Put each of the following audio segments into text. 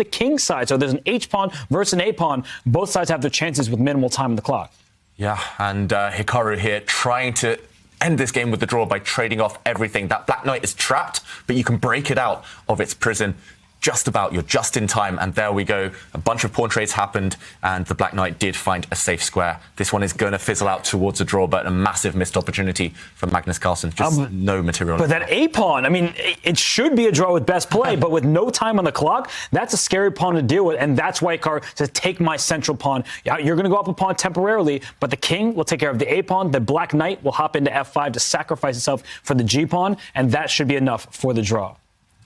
the king side. So there's an H-pawn versus an A-pawn. Both sides have their chances with minimal time on the clock. Yeah, and Hikaru here trying to end this game with the draw by trading off everything. That black knight is trapped, but you can break it out of its prison. Just about, you're just in time, and there we go. A bunch of pawn trades happened, and the black knight did find a safe square. This one is going to fizzle out towards a draw, but a massive missed opportunity from Magnus Carlsen. Just no material. But that A-pawn, I mean, it should be a draw with best play, but with no time on the clock, that's a scary pawn to deal with, and that's why Hikaru says, take my central pawn. Yeah, you're going to go up a pawn temporarily, but the king will take care of the A-pawn. The black knight will hop into F5 to sacrifice itself for the G-pawn, and that should be enough for the draw.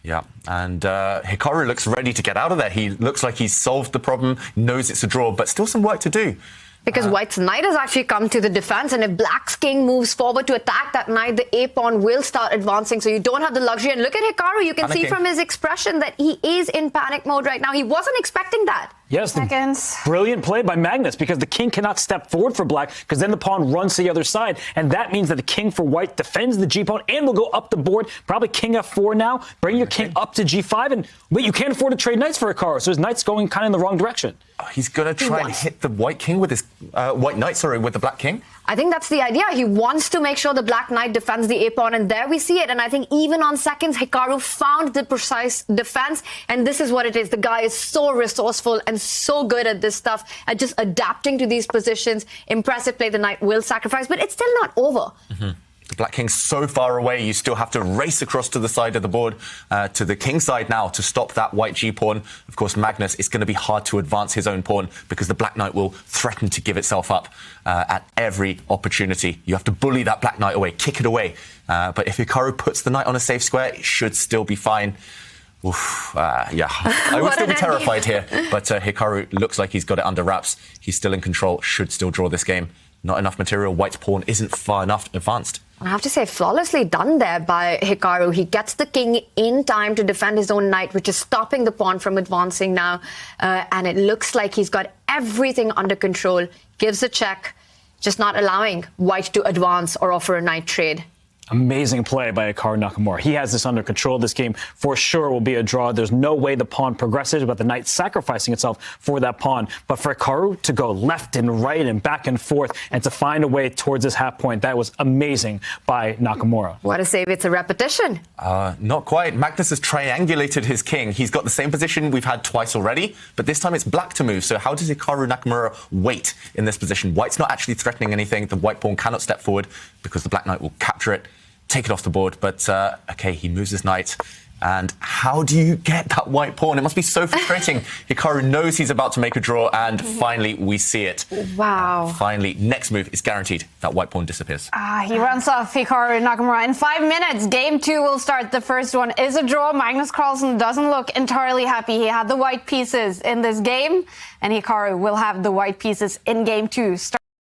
Yeah, and Hikaru looks ready to get out of there. He looks like he's solved the problem, knows it's a draw, but still some work to do. Because White's knight has actually come to the defense, and if Black's king moves forward to attack that knight, the A-pawn will start advancing, so you don't have the luxury. And look at Hikaru, you can see from his expression that he is in panic mode right now. He wasn't expecting that. Yes, brilliant play by Magnus, because the king cannot step forward for Black, because then the pawn runs to the other side, and that means that the king for White defends the G-pawn and will go up the board, probably king F4 now, bring your king up to G5, and wait, you can't afford to trade knights for Hikaru, so his knight's going kind of in the wrong direction. He's going to try and hit the white king with his white knight, with the black king. I think that's the idea. He wants to make sure the black knight defends the A-pawn, and there we see it. And I think even on seconds, Hikaru found the precise defense, and this is what it is. The guy is so resourceful and so good at this stuff, at just adapting to these positions. Impressive play. The knight will sacrifice, but it's still not over. The black king's so far away, you still have to race across to the side of the board, to the king side now to stop that white G-pawn. Of course, Magnus, it's going to be hard to advance his own pawn because the black knight will threaten to give itself up at every opportunity. You have to bully that black knight away, kick it away. But if Hikaru puts the knight on a safe square, it should still be fine. Oof, yeah, I would still be terrified here, but Hikaru looks like he's got it under wraps. He's still in control, should still draw this game. Not enough material. White's pawn isn't far enough advanced. I have to say, flawlessly done there by Hikaru. He gets the king in time to defend his own knight, which is stopping the pawn from advancing now. And it looks like he's got everything under control. Gives a check, just not allowing White to advance or offer a knight trade. Amazing play by Hikaru Nakamura. He has this under control. This game for sure will be a draw. There's no way the pawn progresses without the knight sacrificing itself for that pawn. But for Hikaru to go left and right and back and forth and to find a way towards this half point, that was amazing by Nakamura. What a save. It's a repetition. Not quite. Magnus has triangulated his king. He's got the same position we've had twice already, but this time it's black to move. So how does Hikaru Nakamura wait in this position? White's not actually threatening anything. The white pawn cannot step forward because the black knight will capture it, take it off the board, but okay, he moves his knight. And how do you get that white pawn? It must be so frustrating. Hikaru knows he's about to make a draw, and finally we see it. Wow. Finally, next move is guaranteed. That white pawn disappears. He runs off Hikaru Nakamura in 5 minutes. Game 2 will start. The first one is a draw. Magnus Carlsen doesn't look entirely happy. He had the white pieces in this game, and Hikaru will have the white pieces in Game 2.